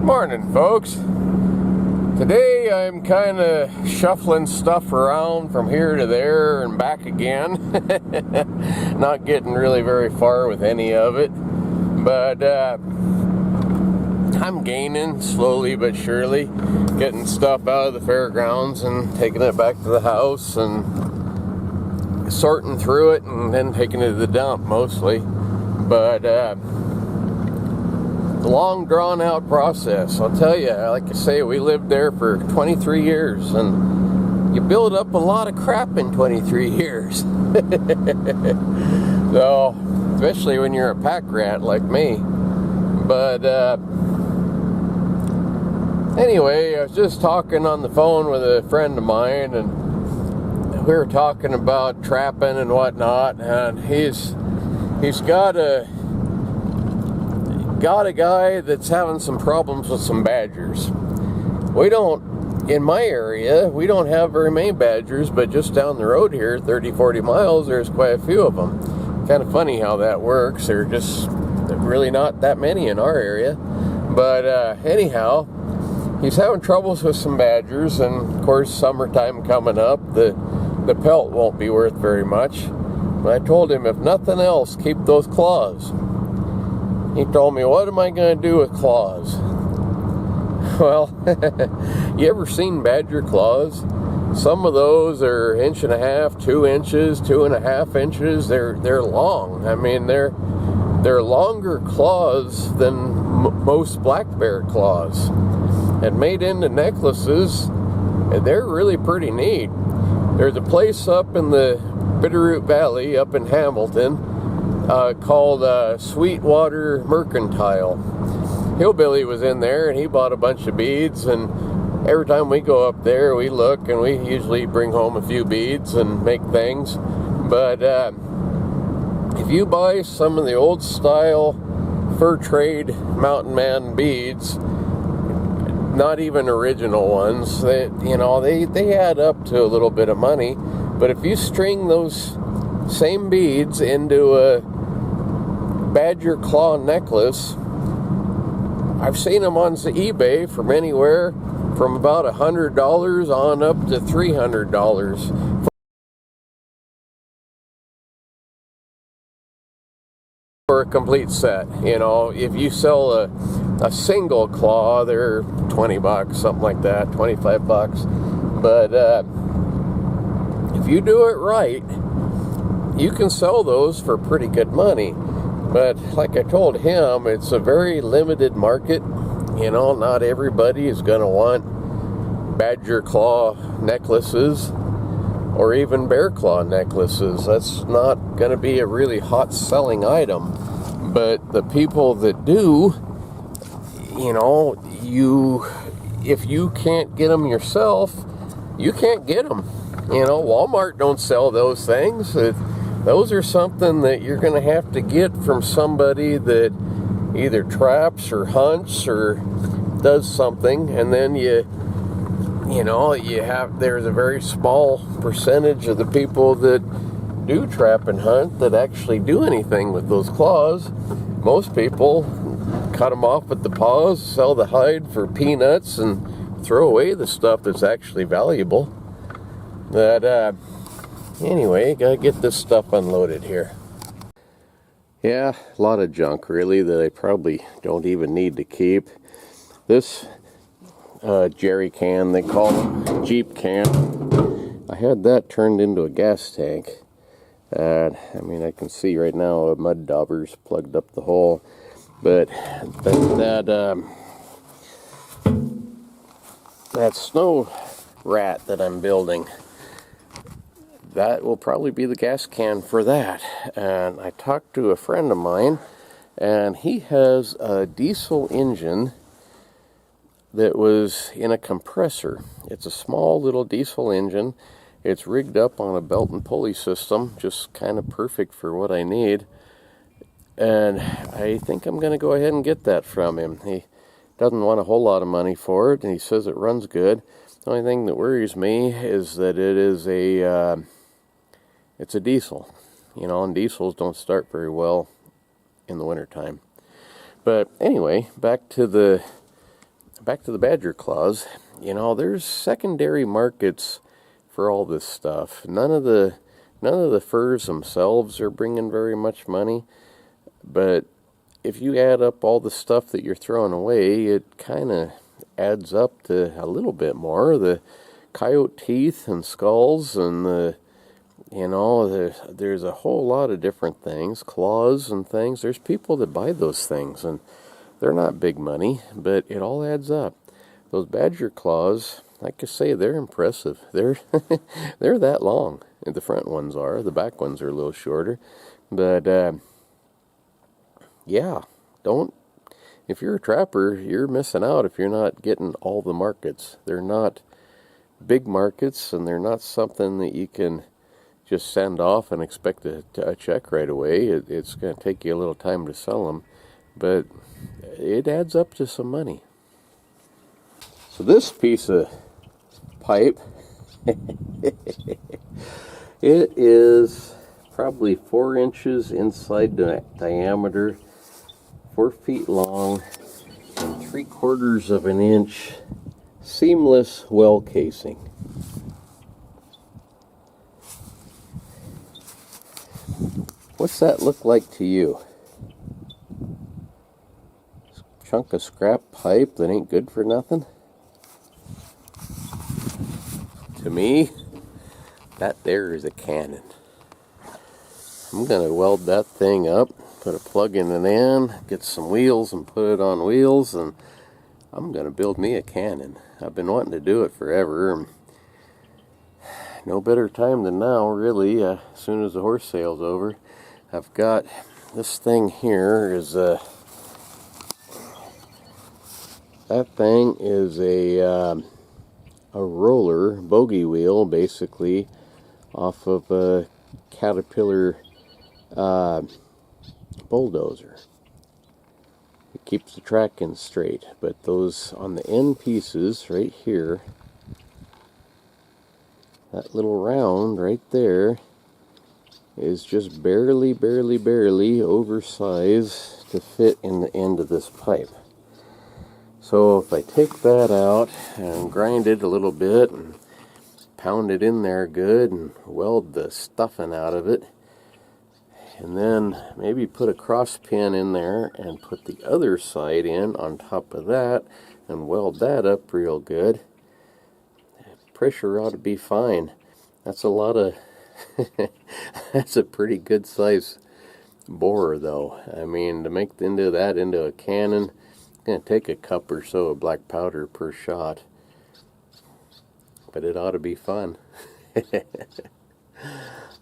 Morning, folks. Today I'm kind of shuffling stuff around from here to there and back again. Not getting really very far with any of it, but I'm gaining slowly but surely, getting stuff out of the fairgrounds and taking it back to the house and sorting through it and then taking it to the dump mostly. But long drawn out process, I'll tell you. Like I say, we lived there for 23 years and you build up a lot of crap in 23 years. So especially when you're a pack rat like me. But anyway, I was just talking on the phone with a friend of mine and we were talking about trapping and whatnot, and he's got a guy that's having some problems with some badgers. In my area, we don't have very many badgers, but just down the road here, 30-40 miles, there's quite a few of them. Kind of funny how that works. They're just really not that many in our area. But anyhow, he's having troubles with some badgers, and of course, summertime coming up, the pelt won't be worth very much. But I told him, if nothing else, keep those claws. He told me, what am I going to do with claws? Well, you ever seen badger claws? Some of those are 1.5 inches, 2 inches, 2.5 inches. They're long. I mean, they're longer claws than most black bear claws. And made into necklaces, and they're really pretty neat. There's a place up in the Bitterroot Valley, up in Hamilton, called Sweetwater Mercantile. Hillbilly was in there and he bought a bunch of beads, and every time we go up there we look and we usually bring home a few beads and make things. But if you buy some of the old style fur trade mountain man beads, not even original ones, they add up to a little bit of money. But if you string those same beads into a badger claw necklace, I've seen them on eBay from anywhere from about $100 on up to $300 for a complete set. If you sell a single claw, they're $20, something like that, $25. But if you do it right, you can sell those for pretty good money. But like I told him, it's a very limited market. Not everybody is going to want badger claw necklaces or even bear claw necklaces. That's not going to be a really hot selling item. But the people that do, if you can't get them yourself, you can't get them. Walmart don't sell those things. Those are something that you're going to have to get from somebody that either traps or hunts or does something, and then there's a very small percentage of the people that do trap and hunt that actually do anything with those claws. Most people cut them off at the paws, sell the hide for peanuts, and throw away the stuff that's actually valuable. But anyway, gotta get this stuff unloaded here. Yeah, a lot of junk really that I probably don't even need to keep. This jerry can, they call it, Jeep can, I had that turned into a gas tank. I can see right now a mud dauber's plugged up the hole. But that snow rat that I'm building, that will probably be the gas can for that. And I talked to a friend of mine, and he has a diesel engine that was in a compressor. It's a small little diesel engine. It's rigged up on a belt and pulley system, just kind of perfect for what I need. And I think I'm going to go ahead and get that from him. He doesn't want a whole lot of money for it, and he says it runs good. The only thing that worries me is that it's a diesel, and diesels don't start very well in the wintertime. But anyway, back to the back to the badger claws. You know, there's secondary markets for all this stuff. None of the furs themselves are bringing very much money, but if you add up all the stuff that you're throwing away, it kind of adds up to a little bit more. The coyote teeth and skulls, and there's a whole lot of different things, claws and things. There's people that buy those things, and they're not big money, but it all adds up. Those badger claws, like I say, they're impressive. They're they're that long. The front ones are. The back ones are a little shorter. But yeah, if you're a trapper, you're missing out if you're not getting all the markets. They're not big markets, and they're not something that you can just send off and expect a check right away. It's going to take you a little time to sell them, but it adds up to some money. So this piece of pipe, it is probably 4 inches inside the diameter, 4 feet long, and 3/4 of an inch seamless well casing. What's that look like to you? Chunk of scrap pipe that ain't good for nothing? To me, that there is a cannon. I'm going to weld that thing up, put a plug in the end, get some wheels and put it on wheels, and I'm going to build me a cannon. I've been wanting to do it forever. No better time than now, really, as soon as the horse sale's over. I've got this thing here is that thing is a roller bogey wheel, basically, off of a Caterpillar bulldozer. It keeps the tracking straight, but those on the end pieces right here, that little round right there is just barely oversized to fit in the end of this pipe. So if I take that out and grind it a little bit and pound it in there good and weld the stuffing out of it, and then maybe put a cross pin in there and put the other side in on top of that and weld that up real good, pressure ought to be fine. That's a lot of that's a pretty good size borer, though. I mean, to make into a cannon, it's going to take a cup or so of black powder per shot, but it ought to be fun.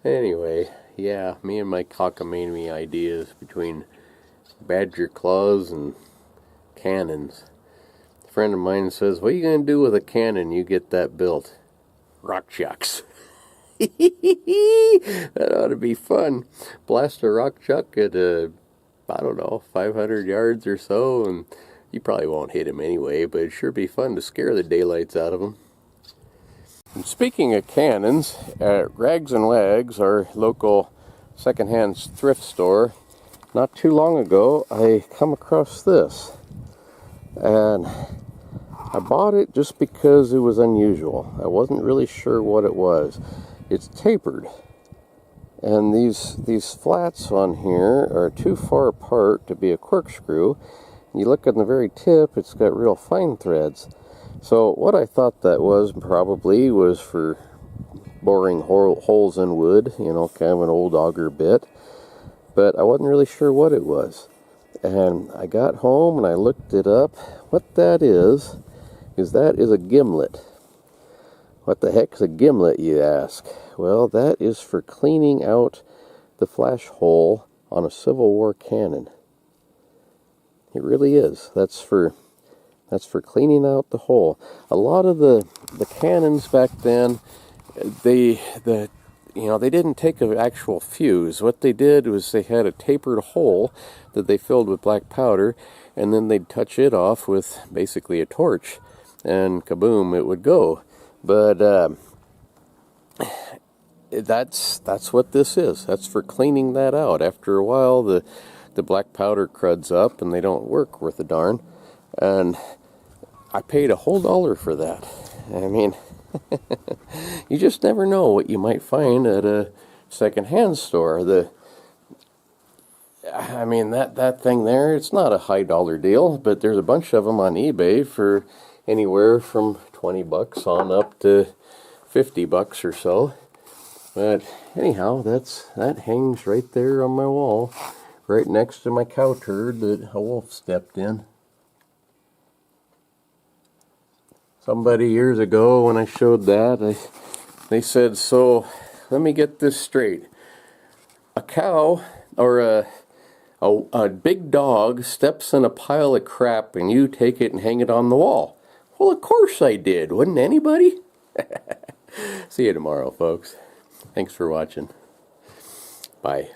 Anyway, yeah, me and my cockamamie ideas between badger claws and cannons. A friend of mine says, "What are you going to do with a cannon you get that built?" Rock chucks. That ought to be fun. Blast a rock chuck at I don't know, 500 yards or so, and you probably won't hit him anyway, but it'd sure be fun to scare the daylights out of him. And speaking of cannons, at Rags and Wags, our local secondhand thrift store, not too long ago, I come across this. And I bought it just because it was unusual. I wasn't really sure what it was. It's tapered. And these flats on here are too far apart to be a corkscrew. You look on the very tip, it's got real fine threads. So what I thought that was probably was for boring holes in wood, you know, kind of an old auger bit. But I wasn't really sure what it was. And I got home and I looked it up. What that is a gimlet. What the heck is a gimlet, you ask? Well, that is for cleaning out the flash hole on a Civil War cannon. It really is. That's for cleaning out the hole. A lot of the cannons back then, they didn't take an actual fuse. What they did was they had a tapered hole that they filled with black powder, and then they'd touch it off with basically a torch, and kaboom, it would go. But that's what this is. That's for cleaning that out. After a while, the black powder cruds up, and they don't work worth a darn. And I paid a whole $1 for that. I mean, you just never know what you might find at a secondhand store. I mean, that thing there, it's not a high dollar deal, but there's a bunch of them on eBay for anywhere from 20 bucks on up to 50 bucks or so. But anyhow, that hangs right there on my wall, right next to my cow turd that a wolf stepped in. Somebody years ago when I showed that, they said, so let me get this straight. A cow or a big dog steps in a pile of crap and you take it and hang it on the wall. Well, of course I did. Wouldn't anybody? See you tomorrow, folks. Thanks for watching. Bye.